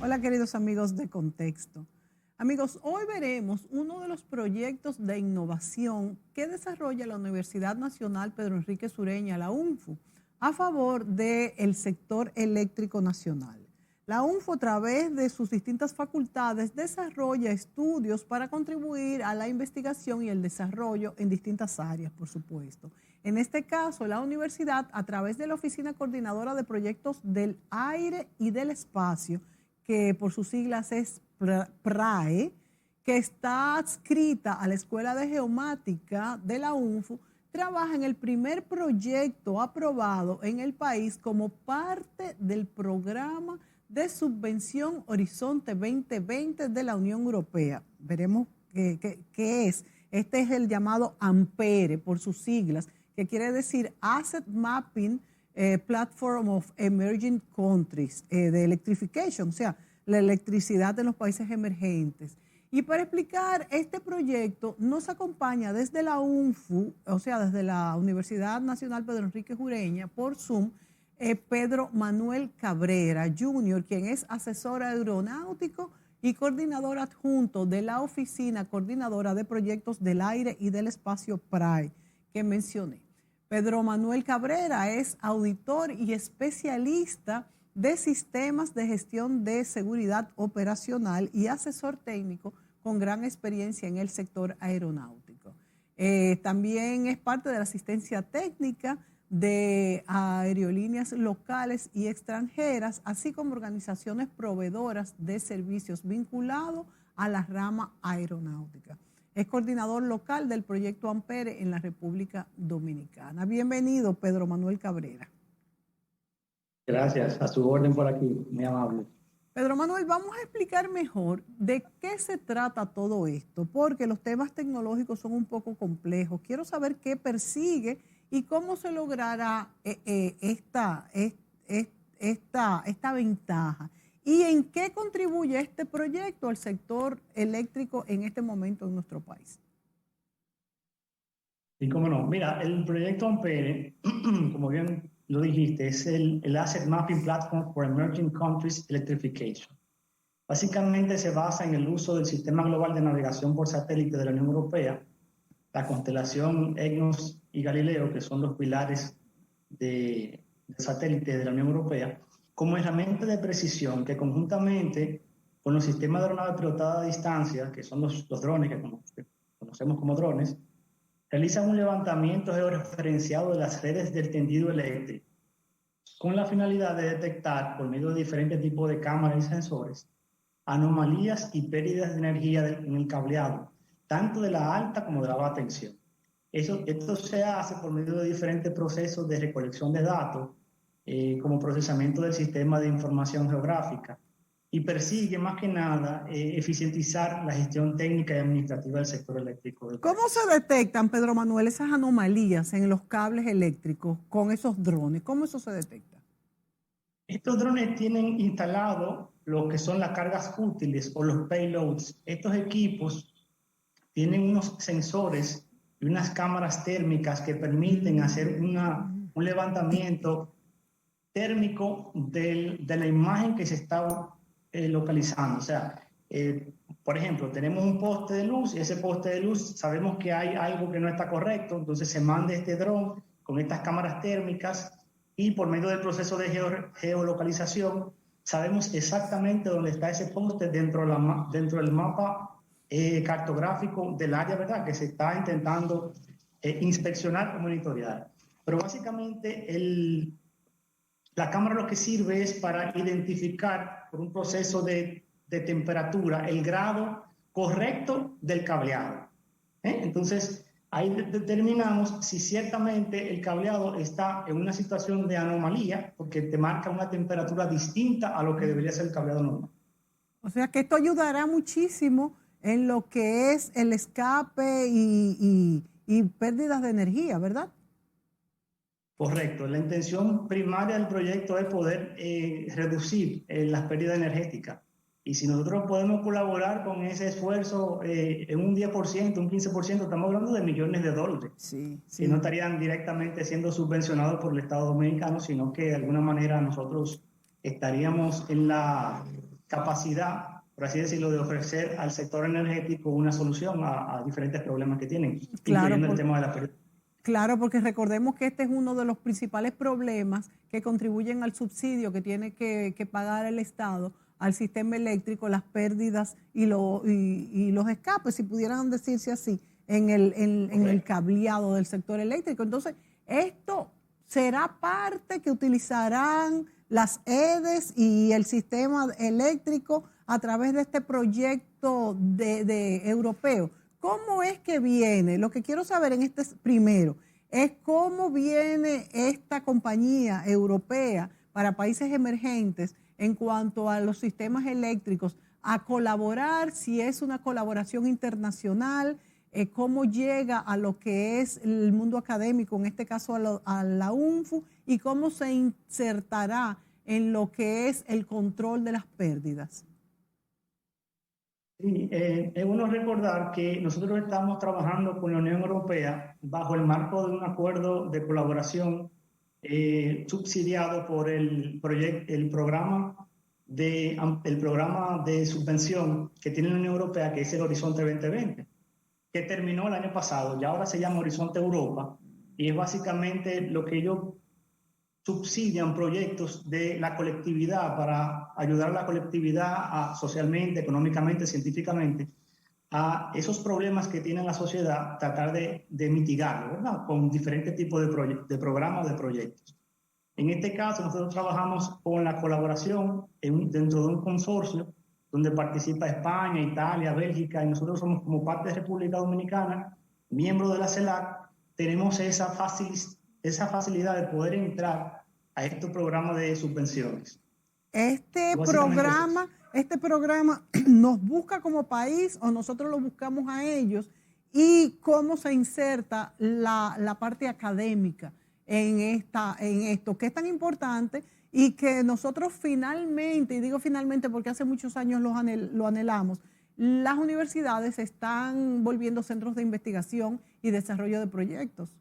Hola, queridos amigos de Contexto. Amigos, hoy veremos uno de los proyectos de innovación que desarrolla la Universidad Nacional Pedro Enrique Sureña, la UNFU, a favor del sector eléctrico nacional. La UNFU, a través de sus distintas facultades, desarrolla estudios para contribuir a la investigación y el desarrollo en distintas áreas, por supuesto. En este caso, la universidad, a través de la Oficina Coordinadora de Proyectos del Aire y del Espacio, que por sus siglas es PRAE, que está adscrita a la Escuela de Geomática de la UNFU, trabaja en el primer proyecto aprobado en el país como parte del programa de subvención Horizonte 2020 de la Unión Europea. Veremos qué es. Este es el llamado AMPERE, por sus siglas, que quiere decir Asset Mapping Platform of Emerging Countries, de Electrification, o sea, la electricidad en los países emergentes. Y para explicar este proyecto nos acompaña desde la UNFU, o sea, desde la Universidad Nacional Pedro Enrique Sureña, por Zoom, Pedro Manuel Cabrera, Jr., quien es asesor aeronáutico y coordinador adjunto de la Oficina Coordinadora de Proyectos del Aire y del Espacio PRAE, que mencioné. Pedro Manuel Cabrera es auditor y especialista de sistemas de gestión de seguridad operacional y asesor técnico con gran experiencia en el sector aeronáutico. También es parte de la asistencia técnica de aerolíneas locales y extranjeras, así como organizaciones proveedoras de servicios vinculados a la rama aeronáutica. Es coordinador local del proyecto AMPERE en la República Dominicana. Bienvenido, Pedro Manuel Cabrera. Gracias, a su orden por aquí, muy amable. Pedro Manuel, vamos a explicar mejor de qué se trata todo esto, porque los temas tecnológicos son un poco complejos. Quiero saber qué persigue y cómo se logrará esta ventaja. ¿Y en qué contribuye este proyecto al sector eléctrico en este momento en nuestro país? Y cómo no, mira, el proyecto AMPERE, como bien lo dijiste, es el Asset Mapping Platform for Emerging Countries Electrification. Básicamente se basa en el uso del Sistema Global de Navegación por Satélite de la Unión Europea, la constelación EGNOS y Galileo, que son los pilares de satélite de la Unión Europea, como herramienta de precisión que conjuntamente con los sistemas de aeronave pilotada a distancia, que son los drones que conocemos como drones, realizan un levantamiento georreferenciado de las redes del tendido eléctrico, con la finalidad de detectar, por medio de diferentes tipos de cámaras y sensores, anomalías y pérdidas de energía en el cableado, tanto de la alta como de la baja tensión. Esto se hace por medio de diferentes procesos de recolección de datos, como procesamiento del sistema de información geográfica, y persigue más que nada eficientizar la gestión técnica y administrativa del sector eléctrico del país. ¿Cómo se detectan, Pedro Manuel, esas anomalías en los cables eléctricos con esos drones? ¿Cómo eso se detecta? Estos drones tienen instalado lo que son las cargas útiles o los payloads. Estos equipos tienen unos sensores y unas cámaras térmicas que permiten hacer un levantamiento térmico de la imagen que se está localizando. O sea, por ejemplo, tenemos un poste de luz y ese poste de luz sabemos que hay algo que no está correcto, entonces se manda este dron con estas cámaras térmicas y por medio del proceso de geolocalización sabemos exactamente dónde está ese poste dentro del mapa cartográfico del área, ¿verdad?, que se está intentando inspeccionar o monitorear. Pero básicamente la cámara lo que sirve es para identificar por un proceso de temperatura el grado correcto del cableado. Entonces, ahí determinamos si ciertamente el cableado está en una situación de anomalía, porque te marca una temperatura distinta a lo que debería ser el cableado normal. O sea que esto ayudará muchísimo en lo que es el escape y pérdidas de energía, ¿verdad? Correcto. La intención primaria del proyecto es poder reducir las pérdidas energéticas. Y si nosotros podemos colaborar con ese esfuerzo en un 10%, un 15%, estamos hablando de millones de dólares. Sí. Que no estarían directamente siendo subvencionados por el Estado dominicano, sino que de alguna manera nosotros estaríamos en la capacidad, por así decirlo, de ofrecer al sector energético una solución a diferentes problemas que tienen, incluyendo el tema de la pérdida. Claro, porque recordemos que este es uno de los principales problemas que contribuyen al subsidio que tiene que pagar el Estado al sistema eléctrico, las pérdidas y los escapes, si pudieran decirse así, en el cableado del sector eléctrico. Entonces, esto será parte que utilizarán las EDES y el sistema eléctrico a través de este proyecto de europeo. ¿Cómo es que viene? Lo que quiero saber en este primero es cómo viene esta compañía europea para países emergentes en cuanto a los sistemas eléctricos a colaborar, si es una colaboración internacional, cómo llega a lo que es el mundo académico, en este caso a la UNFU, y cómo se insertará en lo que es el control de las pérdidas. Sí, es bueno recordar que nosotros estamos trabajando con la Unión Europea bajo el marco de un acuerdo de colaboración subsidiado por el programa de subvención que tiene la Unión Europea, que es el Horizonte 2020, que terminó el año pasado y ahora se llama Horizonte Europa, y es básicamente lo que ellos subsidian proyectos de la colectividad para ayudar a la colectividad socialmente, económicamente, científicamente, a esos problemas que tiene la sociedad, tratar de mitigarlo, ¿verdad? Con diferentes tipos de programas, de proyectos. En este caso, nosotros trabajamos con la colaboración dentro de un consorcio donde participa España, Italia, Bélgica, y nosotros somos como parte de República Dominicana, miembro de la CELAC, tenemos esa facilidad de poder entrar a estos programas de subvenciones. Este programa nos busca como país o nosotros lo buscamos a ellos, y cómo se inserta la parte académica en esto, que es tan importante y que nosotros finalmente, y digo finalmente porque hace muchos años lo anhelamos, las universidades están volviendo centros de investigación y desarrollo de proyectos.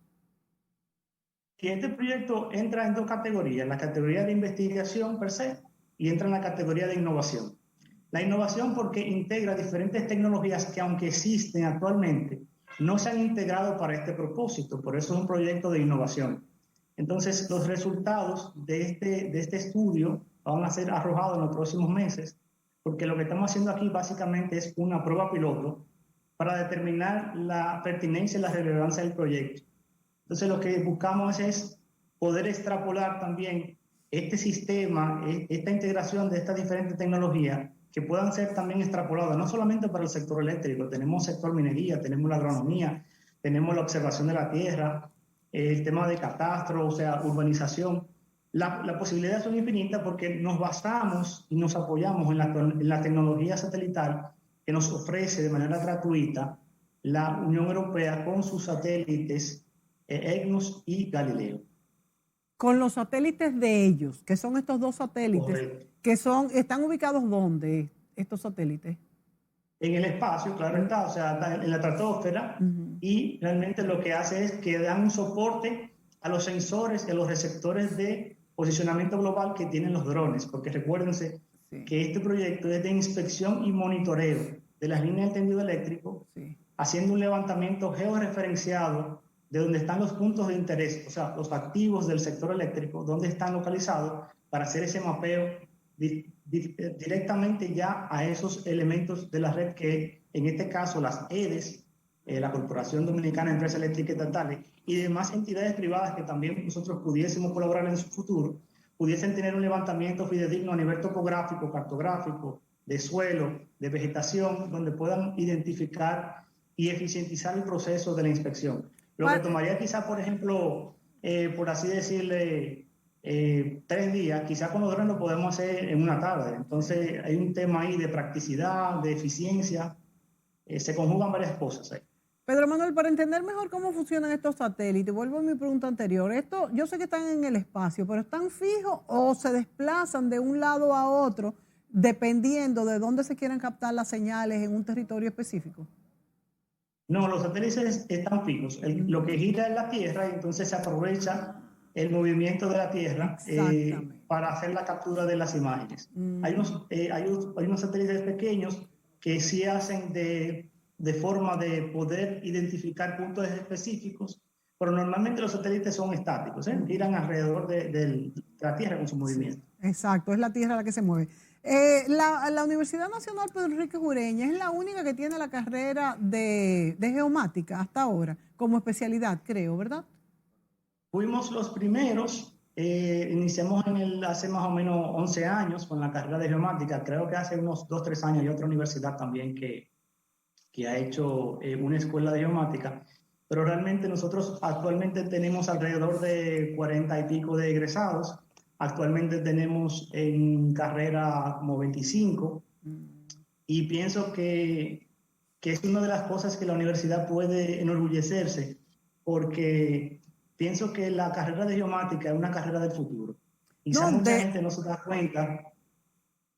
Y este proyecto entra en dos categorías, la categoría de investigación per se y entra en la categoría de innovación. La innovación porque integra diferentes tecnologías que, aunque existen actualmente, no se han integrado para este propósito, por eso es un proyecto de innovación. Entonces, los resultados de este estudio van a ser arrojados en los próximos meses, porque lo que estamos haciendo aquí básicamente es una prueba piloto para determinar la pertinencia y la relevancia del proyecto. Entonces, lo que buscamos es poder extrapolar también este sistema, esta integración de estas diferentes tecnologías que puedan ser también extrapoladas, no solamente para el sector eléctrico, tenemos sector minería, tenemos la agronomía, tenemos la observación de la tierra, el tema de catastro, o sea, urbanización. Las posibilidades son infinitas porque nos basamos y nos apoyamos en la tecnología satelital que nos ofrece de manera gratuita la Unión Europea con sus satélites EGNOS y Galileo. Con los satélites de ellos, que son estos dos satélites, correcto, que ¿están ubicados dónde estos satélites? En el espacio, claro está, o sea, en la estratosfera, y realmente lo que hace es que dan un soporte a los sensores y a los receptores de posicionamiento global que tienen los drones, porque recuérdense que este proyecto es de inspección y monitoreo de las líneas de tendido eléctrico, haciendo un levantamiento georreferenciado de dónde están los puntos de interés, o sea, los activos del sector eléctrico, dónde están localizados, para hacer ese mapeo directamente ya a esos elementos de la red que, en este caso, las EDES, la Corporación Dominicana de Empresas Eléctricas Estatales, y demás entidades privadas que también nosotros pudiésemos colaborar en su futuro, pudiesen tener un levantamiento fidedigno a nivel topográfico, cartográfico, de suelo, de vegetación, donde puedan identificar y eficientizar el proceso de la inspección. Lo que tomaría quizás, por ejemplo, por así decirle, 3 días, quizás con los drones lo podemos hacer en una tarde. Entonces hay un tema ahí de practicidad, de eficiencia, se conjugan varias cosas ahí. Pedro Manuel, para entender mejor cómo funcionan estos satélites, vuelvo a mi pregunta anterior. Yo sé que están en el espacio, pero ¿están fijos o se desplazan de un lado a otro dependiendo de dónde se quieran captar las señales en un territorio específico? No, los satélites están fijos. Lo que gira es la Tierra y entonces se aprovecha el movimiento de la Tierra para hacer la captura de las imágenes. Hay unos satélites pequeños que sí hacen de forma de poder identificar puntos específicos, pero normalmente los satélites son estáticos, giran alrededor de la Tierra con su movimiento. Sí, exacto, es la Tierra la que se mueve. La Universidad Nacional Pedro Enríquez Ureña es la única que tiene la carrera de geomática hasta ahora, como especialidad, creo, ¿verdad? Fuimos los primeros, iniciamos hace más o menos 11 años con la carrera de geomática. Creo que hace unos 2 o 3 años hay otra universidad también que ha hecho una escuela de geomática, pero realmente nosotros actualmente tenemos alrededor de 40 y pico de egresados. Actualmente tenemos en carrera como 25 y pienso que es una de las cosas que la universidad puede enorgullecerse, porque pienso que la carrera de geomática es una carrera del futuro. Quizá mucha gente no se da cuenta.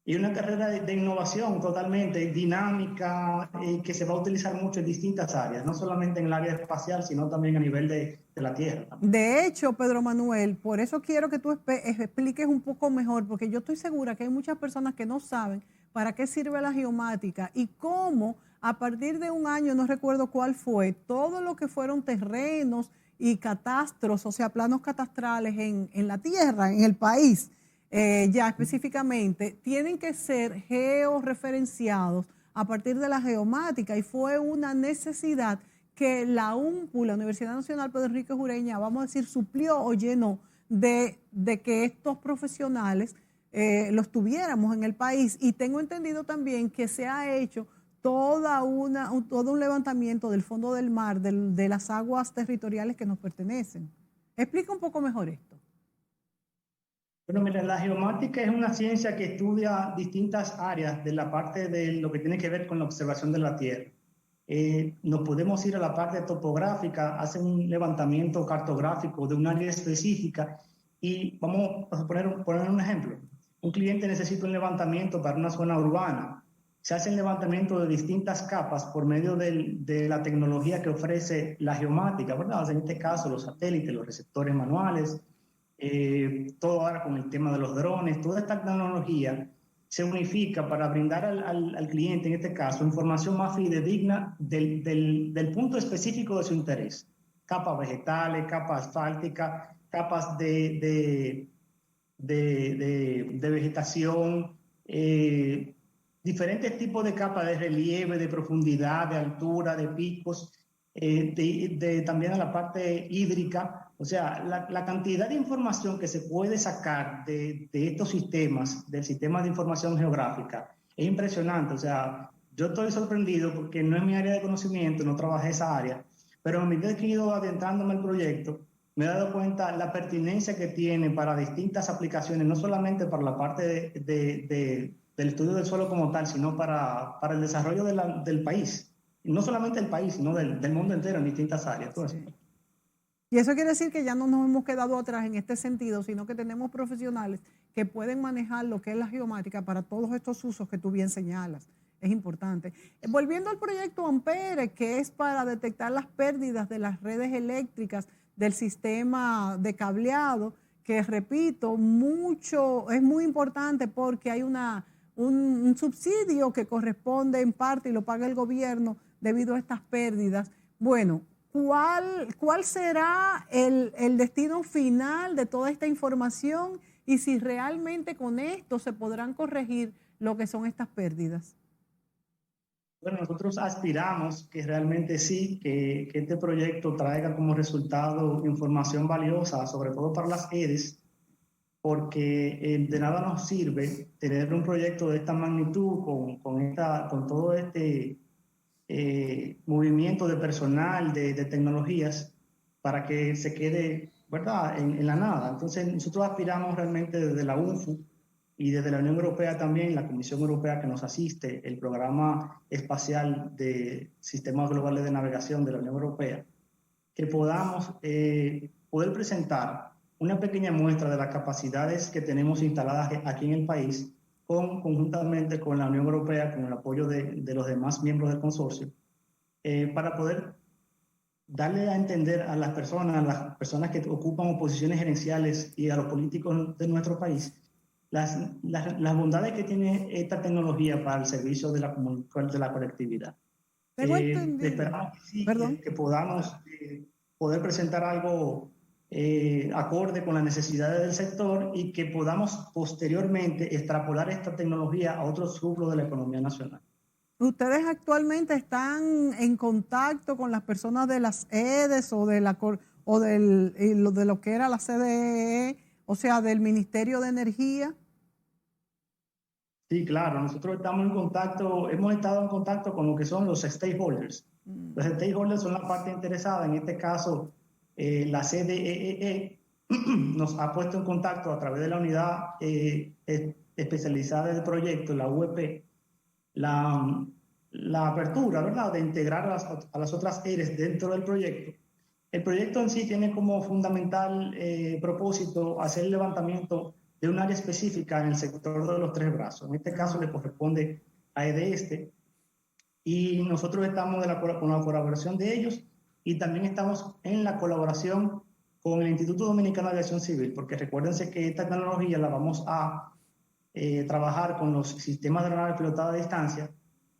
Y una carrera de innovación totalmente dinámica, que se va a utilizar mucho en distintas áreas, no solamente en el área espacial, sino también a nivel de la Tierra. De hecho, Pedro Manuel, por eso quiero que tú expliques un poco mejor, porque yo estoy segura que hay muchas personas que no saben para qué sirve la geomática y cómo a partir de un año, no recuerdo cuál fue, todo lo que fueron terrenos y catastros, o sea, planos catastrales en la Tierra, en el país, ya específicamente, tienen que ser georreferenciados a partir de la geomática, y fue una necesidad que la UNPU, la Universidad Nacional Pedro Enríquez Ureña, vamos a decir, suplió o llenó de que estos profesionales los tuviéramos en el país. Y tengo entendido también que se ha hecho todo un levantamiento del fondo del mar, de las aguas territoriales que nos pertenecen. Explica un poco mejor esto. Bueno, mira, la geomática es una ciencia que estudia distintas áreas de la parte de lo que tiene que ver con la observación de la Tierra. Nos podemos ir a la parte topográfica, hacer un levantamiento cartográfico de un área específica y vamos a poner un ejemplo. Un cliente necesita un levantamiento para una zona urbana. Se hace el levantamiento de distintas capas por medio de la tecnología que ofrece la geomática, ¿verdad? En este caso, los satélites, los receptores manuales, todo ahora con el tema de los drones, toda esta tecnología se unifica para brindar al cliente, en este caso, información más fidedigna del punto específico de su interés. Capas vegetales, capas asfálticas, capas de vegetación, diferentes tipos de capas de relieve, de profundidad, de altura, de picos, también a la parte hídrica. O sea, la cantidad de información que se puede sacar de estos sistemas, del sistema de información geográfica, es impresionante. O sea, yo estoy sorprendido porque no es mi área de conocimiento, no trabajé esa área, pero a medida que he ido adentrándome al proyecto, me he dado cuenta la pertinencia que tiene para distintas aplicaciones, no solamente para la parte del estudio del suelo como tal, sino para el desarrollo del país. Y no solamente del país, sino del mundo entero en distintas áreas. Sí. Y eso quiere decir que ya no nos hemos quedado atrás en este sentido, sino que tenemos profesionales que pueden manejar lo que es la geomática para todos estos usos que tú bien señalas. Es importante. Volviendo al proyecto Ampere, que es para detectar las pérdidas de las redes eléctricas del sistema de cableado, que repito, es muy importante porque hay un subsidio que corresponde en parte y lo paga el gobierno debido a estas pérdidas. Bueno, ¿cuál será el destino final de toda esta información y si realmente con esto se podrán corregir lo que son estas pérdidas? Bueno, nosotros aspiramos que realmente sí, que este proyecto traiga como resultado información valiosa, sobre todo para las EDES, porque de nada nos sirve tener un proyecto de esta magnitud con todo este movimiento de personal, de tecnologías, para que se quede, ¿verdad?, en la nada. Entonces, nosotros aspiramos realmente desde la UNFU y desde la Unión Europea también, la Comisión Europea que nos asiste, el Programa Espacial de Sistemas Globales de Navegación de la Unión Europea, que podamos poder presentar una pequeña muestra de las capacidades que tenemos instaladas aquí en el país, conjuntamente con la Unión Europea, con el apoyo de los demás miembros del consorcio, para poder darle a entender a las personas que ocupan posiciones gerenciales y a los políticos de nuestro país, las bondades que tiene esta tecnología para el servicio de la colectividad. Tengo entendido. Esperamos que sí, Perdón. que podamos poder presentar algo acorde con las necesidades del sector y que podamos posteriormente extrapolar esta tecnología a otros rubros de la economía nacional. ¿Ustedes actualmente están en contacto con las personas de las EDES o de lo que era la CDE, o sea, del Ministerio de Energía? Sí, claro, nosotros estamos en contacto, hemos estado en contacto con lo que son los stakeholders. Los stakeholders son la parte interesada, en este caso la CDEE nos ha puesto en contacto a través de la unidad especializada del proyecto, la UEP, la apertura, ¿verdad?, de integrar a las otras áreas dentro del proyecto. El proyecto en sí tiene como fundamental propósito hacer el levantamiento de un área específica en el sector de los tres brazos. En este caso le corresponde a EDESTE y nosotros estamos con la colaboración de ellos y también estamos en la colaboración con el Instituto Dominicano de Aviación Civil, porque recuérdense que esta tecnología la vamos a trabajar con los sistemas de aeronaves pilotadas a distancia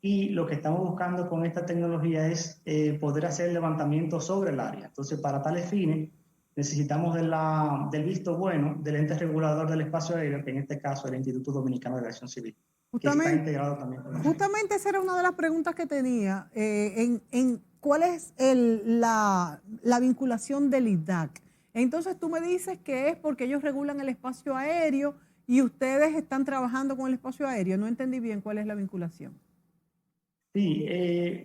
y lo que estamos buscando con esta tecnología es poder hacer levantamiento sobre el área. Entonces, para tales fines, necesitamos del visto bueno del ente regulador del espacio aéreo, que en este caso es el Instituto Dominicano de Aviación Civil, que está integrado también con nosotros. Justamente esa era una de las preguntas que tenía, ¿cuál es la vinculación del IDAC? Entonces tú me dices que es porque ellos regulan el espacio aéreo y ustedes están trabajando con el espacio aéreo. No entendí bien cuál es la vinculación. Sí,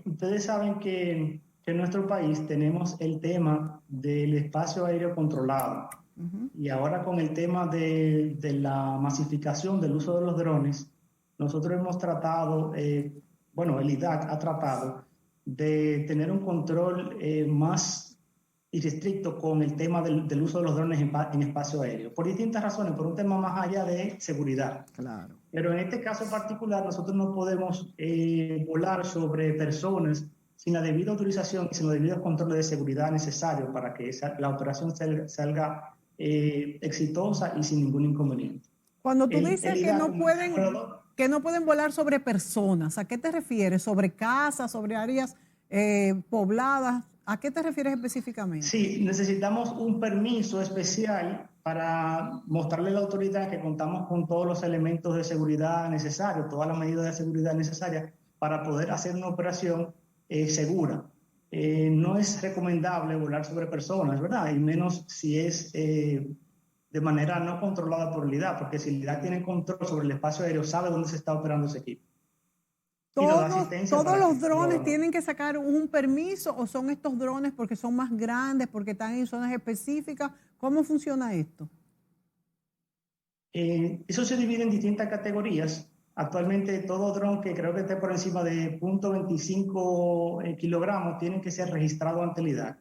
ustedes saben que en nuestro país tenemos el tema del espacio aéreo controlado. Y ahora con el tema de la masificación del uso de los drones, nosotros hemos tratado, el IDAC ha tratado de tener un control más irrestricto con el tema del uso de los drones en espacio aéreo, por distintas razones, por un tema más allá de seguridad. Claro. Pero en este caso particular nosotros no podemos volar sobre personas sin la debida autorización y sin los debidos controles de seguridad necesarios para que la operación salga exitosa y sin ningún inconveniente. Cuando tú dices que no pueden volar sobre personas, ¿a qué te refieres? ¿Sobre casas, sobre áreas pobladas? ¿A qué te refieres específicamente? Sí, necesitamos un permiso especial para mostrarle a la autoridad que contamos con todos los elementos de seguridad necesarios, todas las medidas de seguridad necesarias para poder hacer una operación segura. No es recomendable volar sobre personas, ¿verdad? Y menos si es de manera no controlada por el IDAC, porque si el IDAC tiene control sobre el espacio aéreo, sabe dónde se está operando ese equipo. ¿Todos los drones tienen que sacar un permiso o son estos drones porque son más grandes, porque están en zonas específicas? ¿Cómo funciona esto? Eso se divide en distintas categorías. Actualmente todo dron que creo que esté por encima de 0.25 kilogramos tiene que ser registrado ante el IDAC.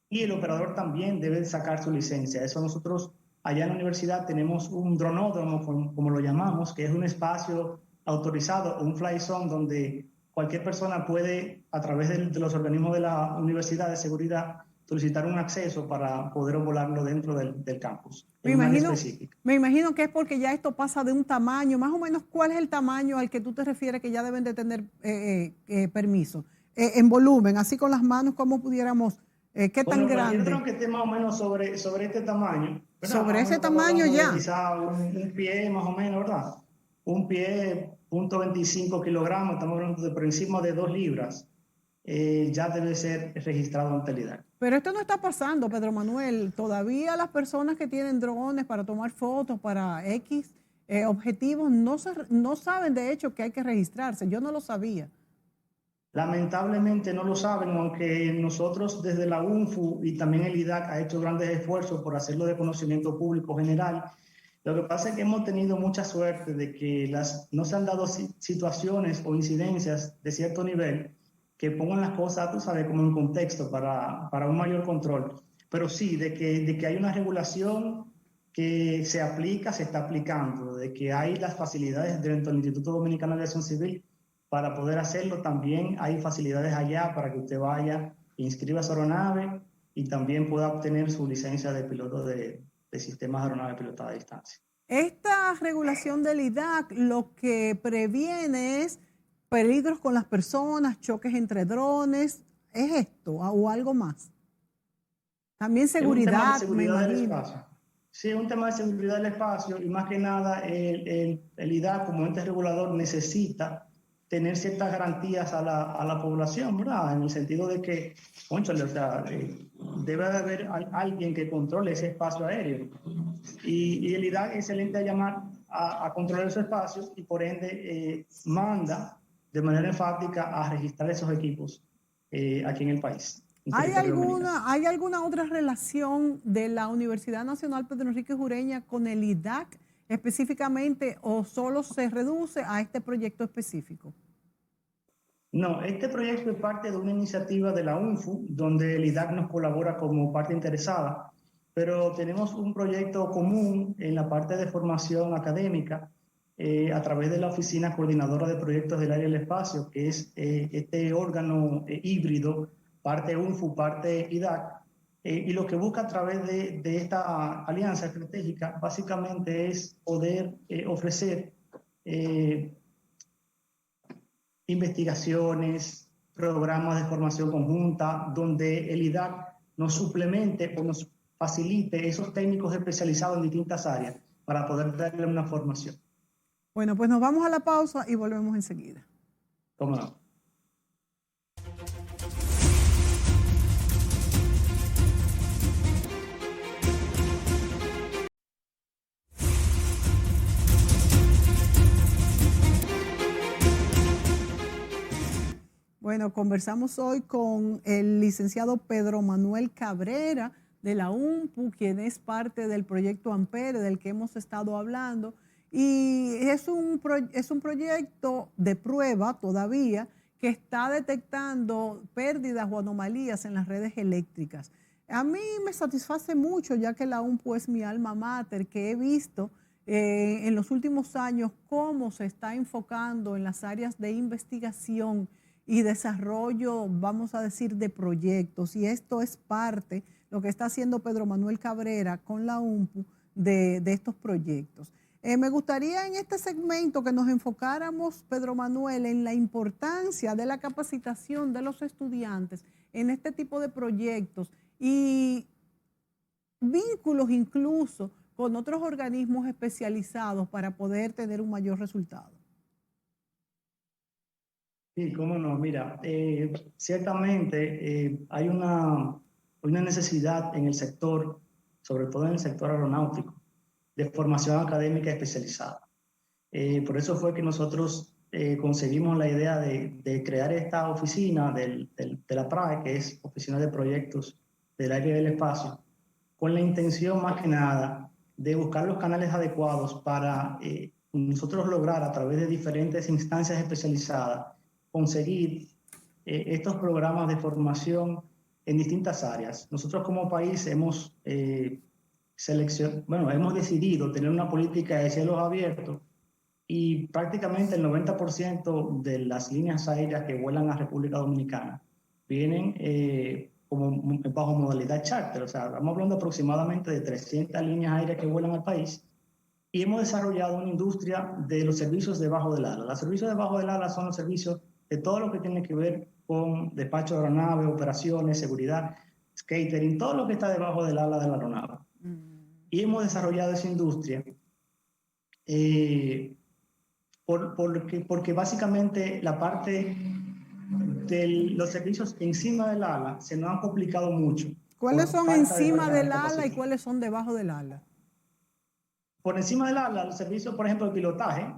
Y el operador también debe sacar su licencia. Eso nosotros allá en la universidad tenemos un dronódromo, como lo llamamos, que es un espacio autorizado, un fly zone donde cualquier persona puede, a través de los organismos de la universidad de seguridad, solicitar un acceso para poder volarlo dentro del campus. Me imagino que es porque ya esto pasa de un tamaño, más o menos, ¿cuál es el tamaño al que tú te refieres que ya deben de tener permiso? En volumen, así con las manos, ¿cómo pudiéramos? ¿Qué tan grande? Cualquier dron que esté más o menos sobre este tamaño. ¿verdad? Sobre ese tamaño ya. Quizá un pie más o menos, ¿verdad? Un pie, 0.25 kilogramos, estamos hablando de por encima de 2 libras, ya debe ser registrado ante el IDAC. Pero esto no está pasando, Pedro Manuel. Todavía las personas que tienen drones para tomar fotos, para X objetivos, no saben de hecho que hay que registrarse. Yo no lo sabía. Lamentablemente no lo saben, aunque nosotros desde la UNFU y también el IDAC ha hecho grandes esfuerzos por hacerlo de conocimiento público general. Lo que pasa es que hemos tenido mucha suerte de que no se han dado situaciones o incidencias de cierto nivel que pongan las cosas, tú sabes, como en contexto para un mayor control. Pero sí, de que hay una regulación que se está aplicando, de que hay las facilidades dentro del Instituto Dominicano de Aviación Civil para poder hacerlo. También hay facilidades allá para que usted vaya inscriba su aeronave y también pueda obtener su licencia de piloto de sistemas de aeronave pilotada a distancia. Esta regulación del IDAC lo que previene es peligros con las personas, choques entre drones, ¿es esto o algo más? También seguridad, me imagino. Sí, es un tema de seguridad del espacio y más que nada el IDAC como ente regulador necesita tener ciertas garantías a la población, ¿verdad? En el sentido de que, cónchale, o sea, debe de haber alguien que controle ese espacio aéreo. Y el IDAC es el ente a llamar a controlar esos espacios y por ende manda de manera enfática a registrar esos equipos aquí en el país. ¿Hay alguna otra relación de la Universidad Nacional Pedro Enrique Sureña con el IDAC específicamente o solo se reduce a este proyecto específico? No, este proyecto es parte de una iniciativa de la UNFU, donde el IDAC nos colabora como parte interesada, pero tenemos un proyecto común en la parte de formación académica a través de la Oficina Coordinadora de Proyectos del Área del Espacio, que es este órgano híbrido, parte UNFU, parte IDAC, y lo que busca a través de esta alianza estratégica básicamente es poder ofrecer investigaciones, programas de formación conjunta, donde el IDAC nos suplemente o nos facilite esos técnicos especializados en distintas áreas para poder darle una formación. Bueno, pues nos vamos a la pausa y volvemos enseguida. ¿Cómo no? Bueno, conversamos hoy con el licenciado Pedro Manuel Cabrera de la UNPU, quien es parte del proyecto Ampere del que hemos estado hablando. Y es un proyecto de prueba todavía que está detectando pérdidas o anomalías en las redes eléctricas. A mí me satisface mucho, ya que la UNPU es mi alma mater, que he visto en los últimos años cómo se está enfocando en las áreas de investigación y desarrollo, vamos a decir, de proyectos. Y esto es parte, lo que está haciendo Pedro Manuel Cabrera con la UNPU de estos proyectos. Me gustaría en este segmento que nos enfocáramos, Pedro Manuel, en la importancia de la capacitación de los estudiantes en este tipo de proyectos y vínculos incluso con otros organismos especializados para poder tener un mayor resultado. Sí, cómo no. Mira, ciertamente hay una necesidad en el sector, sobre todo en el sector aeronáutico, de formación académica especializada. Por eso fue que nosotros concebimos la idea de crear esta oficina de la PRAE, que es Oficina de Proyectos del Aire y del Espacio, con la intención más que nada de buscar los canales adecuados para nosotros lograr a través de diferentes instancias especializadas conseguir estos programas de formación en distintas áreas. Nosotros como país hemos hemos decidido tener una política de cielos abiertos y prácticamente el 90% de las líneas aéreas que vuelan a República Dominicana vienen como bajo modalidad charter. O sea, estamos hablando aproximadamente de 300 líneas aéreas que vuelan al país y hemos desarrollado una industria de los servicios debajo del ala. Los servicios debajo del ala son los servicios de todo lo que tiene que ver con despacho de aeronave, operaciones, seguridad, catering, todo lo que está debajo del ala de la aeronave. Y hemos desarrollado esa industria porque básicamente la parte de los servicios encima del ala se nos han complicado mucho. ¿Cuáles son encima del ala y cuáles son debajo del ala? Por encima del ala, los servicios, por ejemplo, de pilotaje,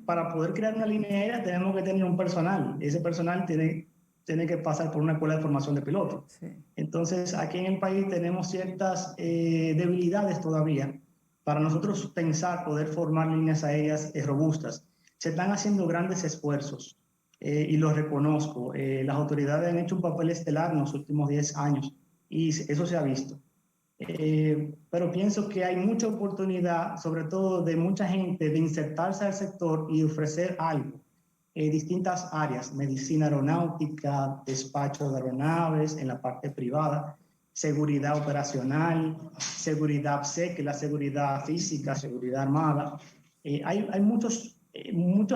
para poder crear una línea aérea tenemos que tener un personal. Ese personal tiene que pasar por una escuela de formación de pilotos. Sí. Entonces, aquí en el país tenemos ciertas debilidades todavía para nosotros pensar poder formar líneas aéreas robustas. Se están haciendo grandes esfuerzos y los reconozco. Las autoridades han hecho un papel estelar en los últimos 10 años y eso se ha visto. Pero pienso que hay mucha oportunidad, sobre todo de mucha gente, de insertarse al sector y ofrecer algo. distintas áreas: medicina aeronáutica, despacho de aeronaves en la parte privada, seguridad operacional, seguridad SEC, que es la seguridad física, seguridad armada. Hay muchos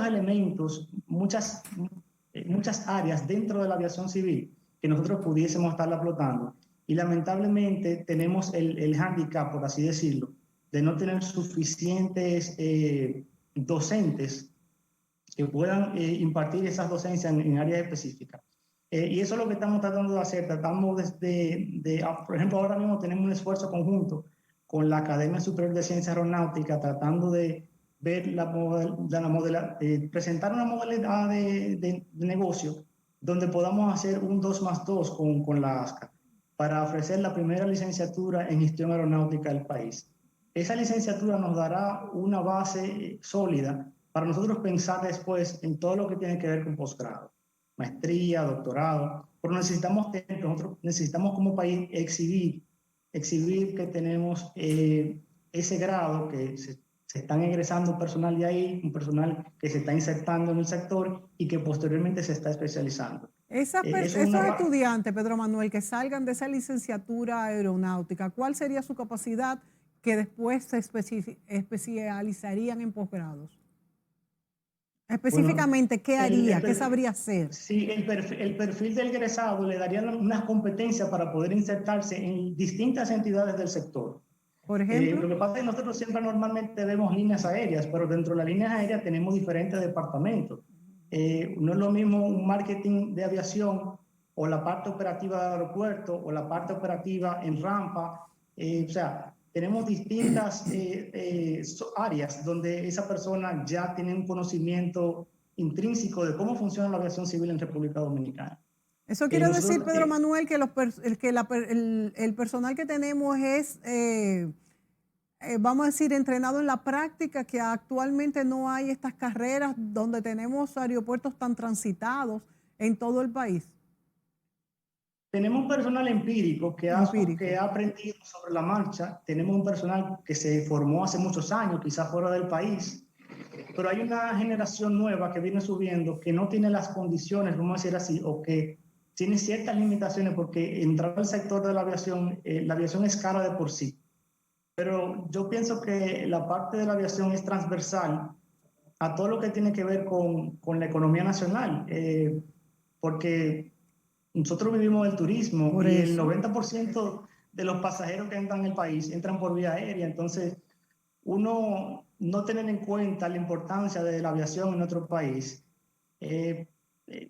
elementos, muchas áreas dentro de la aviación civil que nosotros pudiésemos estarla explotando. Y lamentablemente tenemos el hándicap, por así decirlo, de no tener suficientes docentes que puedan impartir esas docencias en áreas específicas. Y eso es lo que estamos tratando de hacer. Tratamos por ejemplo, ahora mismo tenemos un esfuerzo conjunto con la Academia Superior de Ciencia Aeronáutica, tratando de ver presentar una modalidad de negocio donde podamos hacer un 2+2 con la ASCA para ofrecer la primera licenciatura en gestión aeronáutica del país. Esa licenciatura nos dará una base sólida para nosotros pensar después en todo lo que tiene que ver con posgrado, maestría, doctorado, pero nosotros necesitamos como país exhibir que tenemos ese grado, que se están egresando personal de ahí, un personal que se está insertando en el sector y que posteriormente se está especializando. Esos estudiantes, Pedro Manuel, que salgan de esa licenciatura aeronáutica, ¿cuál sería su capacidad que después se especializarían en posgrados? Específicamente, ¿qué haría? ¿Qué sabría hacer? Sí, el perfil del egresado le daría unas competencias para poder insertarse en distintas entidades del sector. Por ejemplo, lo que pasa es que nosotros siempre normalmente vemos líneas aéreas, pero dentro de las líneas aéreas tenemos diferentes departamentos. No es lo mismo un marketing de aviación o la parte operativa del aeropuerto o la parte operativa en rampa. O sea, tenemos distintas áreas donde esa persona ya tiene un conocimiento intrínseco de cómo funciona la aviación civil en República Dominicana. Eso quiere decir, Pedro Manuel, que el personal que tenemos es, vamos a decir, entrenado en la práctica, que actualmente no hay estas carreras donde tenemos aeropuertos tan transitados en todo el país. Tenemos personal empírico que ha aprendido sobre la marcha. Tenemos un personal que se formó hace muchos años, quizás fuera del país, pero hay una generación nueva que viene subiendo que no tiene las condiciones, vamos a decir así, o que tiene ciertas limitaciones, porque entrar al sector de la aviación es cara de por sí. Pero yo pienso que la parte de la aviación es transversal a todo lo que tiene que ver con la economía nacional, porque nosotros vivimos del turismo y el 90% de los pasajeros que entran en el país entran por vía aérea. Entonces, uno no tener en cuenta la importancia de la aviación en nuestro país,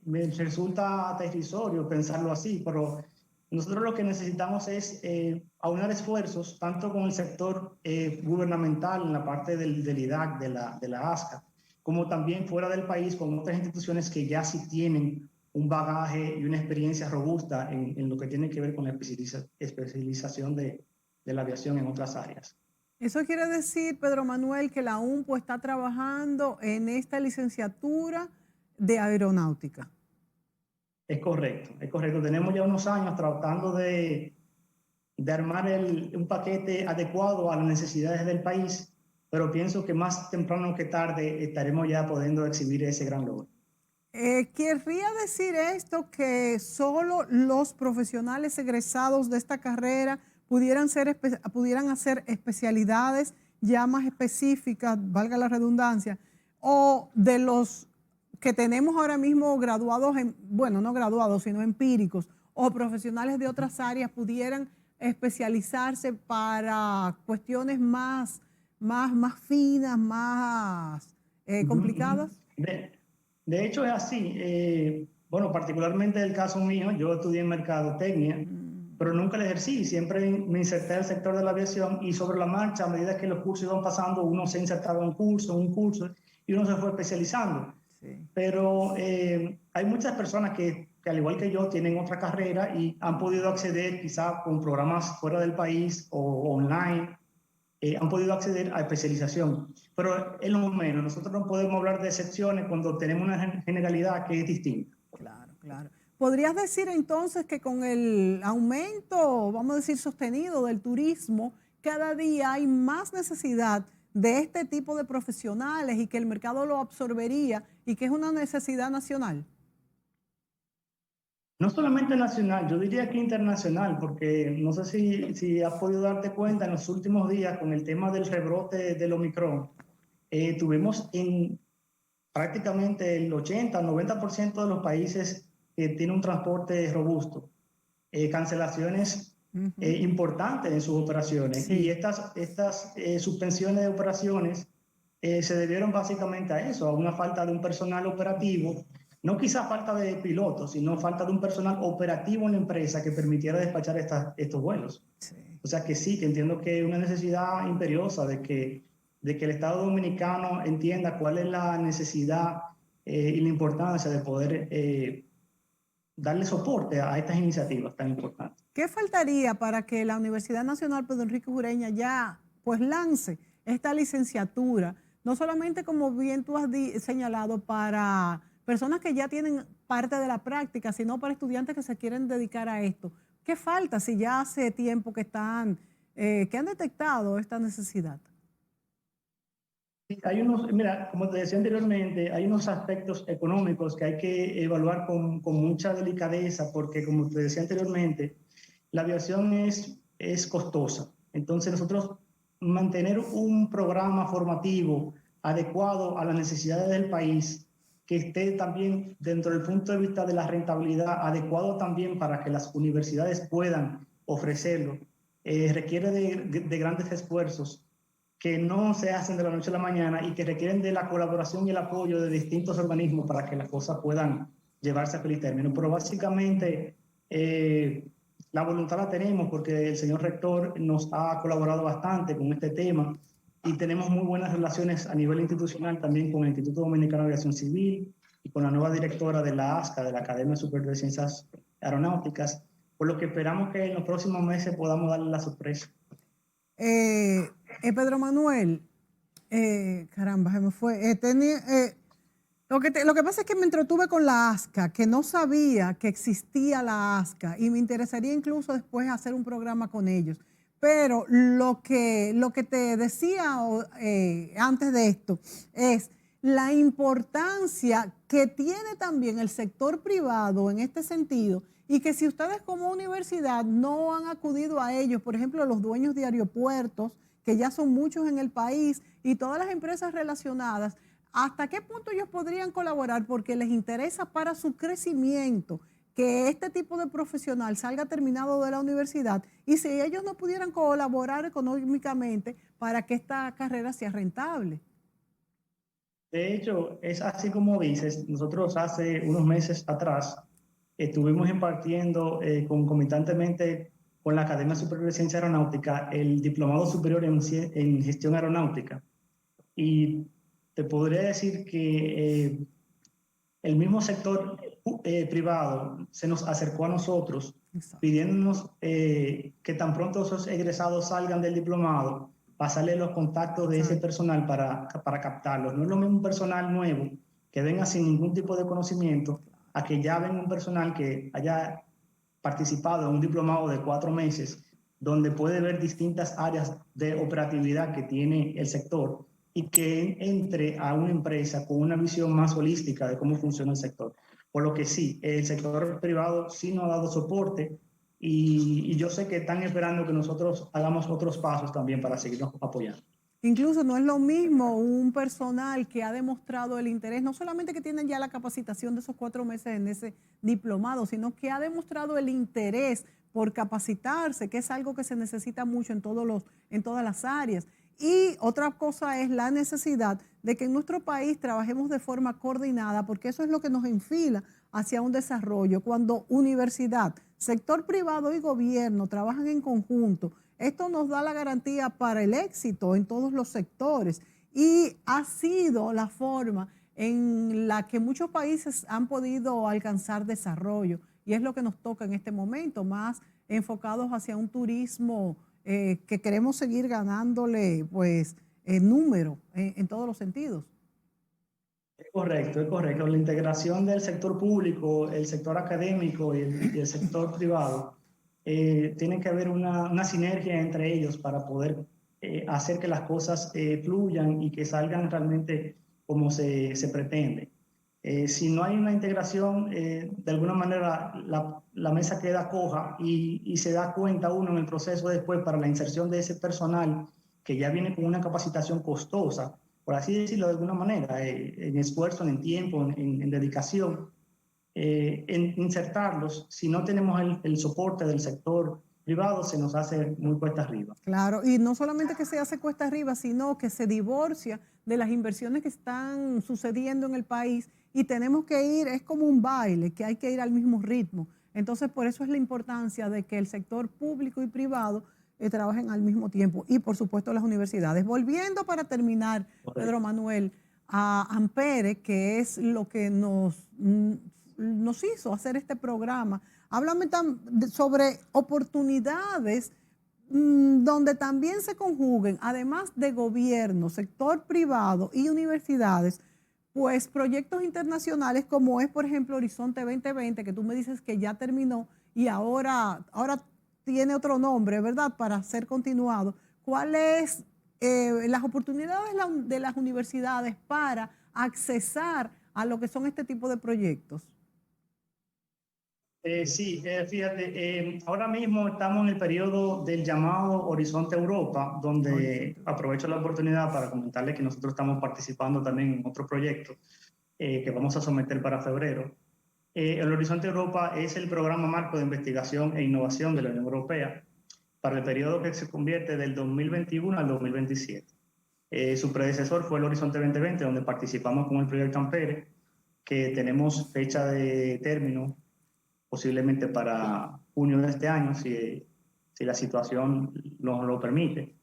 me resulta aterrizorio pensarlo así, pero nosotros lo que necesitamos es aunar esfuerzos tanto con el sector gubernamental en la parte del IDAC, de la ASCA, como también fuera del país con otras instituciones que ya sí tienen un bagaje y una experiencia robusta en lo que tiene que ver con la especialización de la aviación en otras áreas. Eso quiere decir, Pedro Manuel, que la UNPO está trabajando en esta licenciatura de aeronáutica. Es correcto, es correcto. Tenemos ya unos años tratando de armar un paquete adecuado a las necesidades del país, pero pienso que más temprano que tarde estaremos ya pudiendo exhibir ese gran logro. ¿Querría decir esto que solo los profesionales egresados de esta carrera pudieran hacer especialidades ya más específicas, valga la redundancia, o de los que tenemos ahora mismo graduados, no graduados, sino empíricos, o profesionales de otras áreas pudieran especializarse para cuestiones más finas, más complicadas? De hecho, es así. Particularmente el caso mío, yo estudié en mercadotecnia, pero nunca lo ejercí. Siempre me inserté en el sector de la aviación y sobre la marcha, a medida que los cursos iban pasando, uno se insertaba en un curso y uno se fue especializando. Sí. Pero hay muchas personas que al igual que yo tienen otra carrera y han podido acceder quizá con programas fuera del país o online, han podido acceder a especialización, pero es lo menos. Nosotros no podemos hablar de excepciones cuando tenemos una generalidad que es distinta. Claro, claro. ¿Podrías decir entonces que con el aumento, vamos a decir, sostenido del turismo, cada día hay más necesidad de este tipo de profesionales y que el mercado lo absorbería y que es una necesidad nacional? No solamente nacional, yo diría que internacional, porque no sé si has podido darte cuenta en los últimos días con el tema del rebrote del Omicron, tuvimos en prácticamente el 80-90% de los países que tienen un transporte robusto, cancelaciones importantes en sus operaciones. Sí. Y estas suspensiones de operaciones se debieron básicamente a eso, a una falta de un personal operativo, no quizá falta de pilotos, sino falta de un personal operativo en la empresa que permitiera despachar estos vuelos. Sí. O sea que sí, que entiendo que hay una necesidad imperiosa de que el Estado Dominicano entienda cuál es la necesidad y la importancia de poder darle soporte a estas iniciativas tan importantes. ¿Qué faltaría para que la Universidad Nacional Pedro Enrique Ureña ya pues lance esta licenciatura? No solamente, como bien tú has señalado, para personas que ya tienen parte de la práctica, sino para estudiantes que se quieren dedicar a esto. ¿Qué falta si ya hace tiempo que han detectado esta necesidad? Mira, como te decía anteriormente, hay unos aspectos económicos que hay que evaluar con mucha delicadeza, porque como te decía anteriormente, la aviación es costosa. Entonces nosotros mantener un programa formativo adecuado a las necesidades del país, que esté también dentro del punto de vista de la rentabilidad, adecuado también para que las universidades puedan ofrecerlo, requiere de grandes esfuerzos que no se hacen de la noche a la mañana y que requieren de la colaboración y el apoyo de distintos organismos para que las cosas puedan llevarse a feliz término. Pero básicamente la voluntad la tenemos porque el señor rector nos ha colaborado bastante con este tema y tenemos muy buenas relaciones a nivel institucional también con el Instituto Dominicano de Aviación Civil y con la nueva directora de la ASCA, de la Academia Superior de Ciencias Aeronáuticas, por lo que esperamos que en los próximos meses podamos darle la sorpresa. Pedro Manuel, caramba, se me fue. Lo que pasa es que me entretuve con la ASCA, que no sabía que existía la ASCA y me interesaría incluso después hacer un programa con ellos. Pero lo que te decía antes de esto es la importancia que tiene también el sector privado en este sentido y que si ustedes como universidad no han acudido a ellos, por ejemplo, los dueños de aeropuertos, que ya son muchos en el país, y todas las empresas relacionadas, ¿hasta qué punto ellos podrían colaborar? Porque les interesa para su crecimiento que este tipo de profesional salga terminado de la universidad y si ellos no pudieran colaborar económicamente para que esta carrera sea rentable. De hecho, es así como dices. Nosotros hace unos meses atrás estuvimos impartiendo concomitantemente con la Academia Superior de Ciencia Aeronáutica el Diplomado Superior en Gestión Aeronáutica. Y te podría decir que el mismo sector privado se nos acercó a nosotros. Exacto. Pidiéndonos que tan pronto esos egresados salgan del diplomado, pasarle los contactos de ese personal para captarlos. No es lo mismo un personal nuevo que venga sin ningún tipo de conocimiento a que ya venga un personal que haya participado en un diplomado de 4 meses, donde puede ver distintas áreas de operatividad que tiene el sector y que entre a una empresa con una visión más holística de cómo funciona el sector. Por lo que sí, el sector privado sí nos ha dado soporte y yo sé que están esperando que nosotros hagamos otros pasos también para seguirnos apoyando. Incluso no es lo mismo un personal que ha demostrado el interés, no solamente que tienen ya la capacitación de esos 4 meses en ese diplomado, sino que ha demostrado el interés por capacitarse, que es algo que se necesita mucho en todas las áreas. Y otra cosa es la necesidad de que en nuestro país trabajemos de forma coordinada, porque eso es lo que nos enfila hacia un desarrollo. Cuando universidad, sector privado y gobierno trabajan en conjunto, esto nos da la garantía para el éxito en todos los sectores y ha sido la forma en la que muchos países han podido alcanzar desarrollo y es lo que nos toca en este momento, más enfocados hacia un turismo que queremos seguir ganándole pues número en todos los sentidos. Es correcto, es correcto. La integración del sector público, el sector académico y el sector privado, tiene que haber una sinergia entre ellos para poder hacer que las cosas fluyan y que salgan realmente como se pretende. Si no hay una integración, de alguna manera la mesa queda coja y se da cuenta uno en el proceso después para la inserción de ese personal que ya viene con una capacitación costosa, por así decirlo de alguna manera, en esfuerzo, en tiempo, en dedicación, en insertarlos. Si no tenemos el soporte del sector privado, se nos hace muy cuesta arriba. Claro, y no solamente que se hace cuesta arriba, sino que se divorcia de las inversiones que están sucediendo en el país y tenemos que ir, es como un baile, que hay que ir al mismo ritmo. Entonces, por eso es la importancia de que el sector público y privado trabajen al mismo tiempo y, por supuesto, las universidades. Volviendo para terminar, Pedro Manuel, a Ampere, que es lo que nos hizo hacer este programa. Háblame sobre oportunidades donde también se conjuguen, además de gobierno, sector privado y universidades, pues proyectos internacionales como es, por ejemplo, Horizonte 2020, que tú me dices que ya terminó y ahora tiene otro nombre, ¿verdad?, para ser continuado. ¿Cuáles las oportunidades de las universidades para accesar a lo que son este tipo de proyectos? Sí, fíjate, ahora mismo estamos en el periodo del llamado Horizonte Europa, donde aprovecho la oportunidad para comentarles que nosotros estamos participando también en otro proyecto que vamos a someter para febrero. El Horizonte Europa es el programa marco de investigación e innovación de la Unión Europea para el periodo que se convierte del 2021 al 2027. Su predecesor fue el Horizonte 2020, donde participamos con el proyecto Ampere, que tenemos fecha de término posiblemente para junio de este año, si la situación nos lo permite.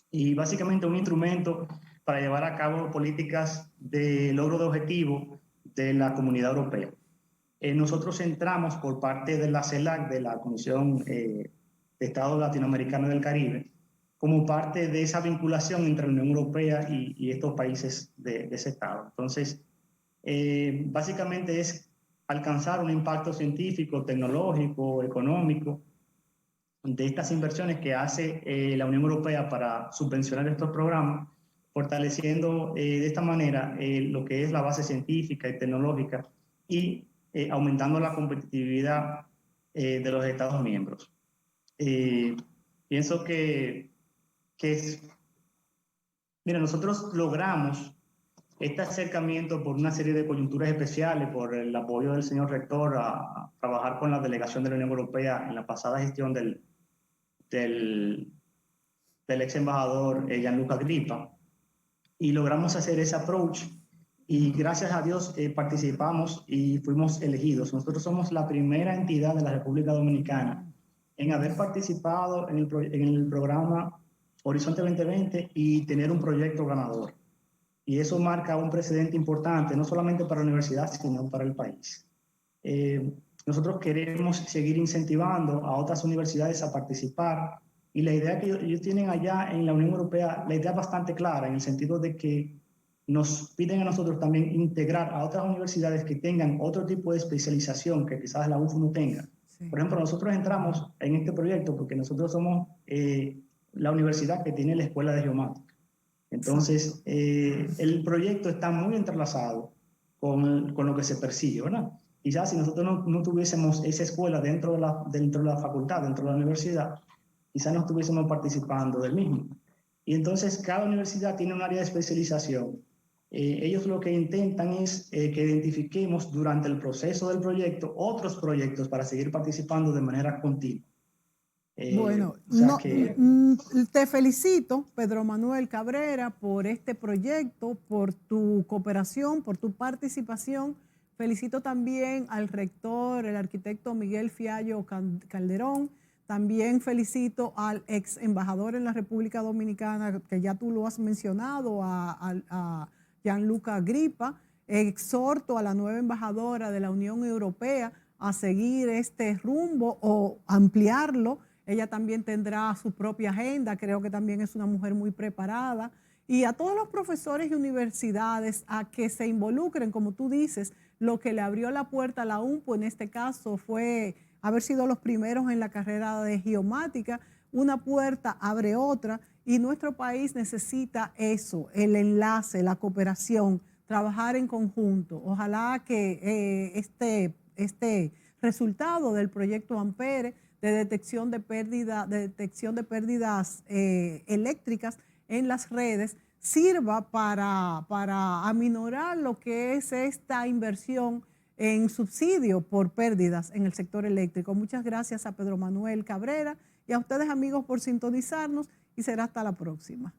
Y básicamente un instrumento para llevar a cabo políticas de logro de objetivos de la Comunidad Europea. Nosotros entramos por parte de la CELAC, de la Comisión de Estados Latinoamericanos del Caribe, como parte de esa vinculación entre la Unión Europea y estos países de ese estado. Entonces, básicamente es alcanzar un impacto científico, tecnológico, económico de estas inversiones que hace la Unión Europea para subvencionar estos programas, fortaleciendo de esta manera lo que es la base científica y tecnológica y aumentando la competitividad de los Estados miembros. Pienso que mira, nosotros logramos este acercamiento por una serie de coyunturas especiales, por el apoyo del señor rector a trabajar con la delegación de la Unión Europea en la pasada gestión del ex embajador Gianluca Grippa, y logramos hacer ese approach y gracias a Dios participamos y fuimos elegidos. Nosotros somos la primera entidad de la República Dominicana en haber participado en el programa Horizonte 2020 y tener un proyecto ganador. Y eso marca un precedente importante, no solamente para la universidad, sino para el país. Nosotros queremos seguir incentivando a otras universidades a participar y la idea que ellos tienen allá en la Unión Europea, la idea es bastante clara en el sentido de que nos piden a nosotros también integrar a otras universidades que tengan otro tipo de especialización que quizás la UFU no tenga. Sí. Por ejemplo, nosotros entramos en este proyecto porque nosotros somos la universidad que tiene la Escuela de Geomática. Entonces, el proyecto está muy entrelazado con lo que se persigue, ¿verdad? Quizás si nosotros no tuviésemos esa escuela dentro de la facultad, dentro de la universidad, quizás no estuviésemos participando del mismo. Y entonces, cada universidad tiene un área de especialización. Ellos lo que intentan es que identifiquemos durante el proceso del proyecto otros proyectos para seguir participando de manera continua. Bueno, te felicito, Pedro Manuel Cabrera, por este proyecto, por tu cooperación, por tu participación. Felicito también al rector, el arquitecto Miguel Fiallo Calderón. También felicito al ex embajador en la República Dominicana, que ya tú lo has mencionado, a Gianluca Grippa. Exhorto a la nueva embajadora de la Unión Europea a seguir este rumbo o ampliarlo. Ella también tendrá su propia agenda, creo que también es una mujer muy preparada. Y a todos los profesores y universidades a que se involucren, como tú dices, lo que le abrió la puerta a la UNPO en este caso fue haber sido los primeros en la carrera de geomática. Una puerta abre otra y nuestro país necesita eso, el enlace, la cooperación, trabajar en conjunto. Ojalá que este resultado del proyecto Ampere de detección de pérdidas eléctricas en las redes sirva para aminorar lo que es esta inversión en subsidio por pérdidas en el sector eléctrico. Muchas gracias a Pedro Manuel Cabrera y a ustedes, amigos, por sintonizarnos, y será hasta la próxima.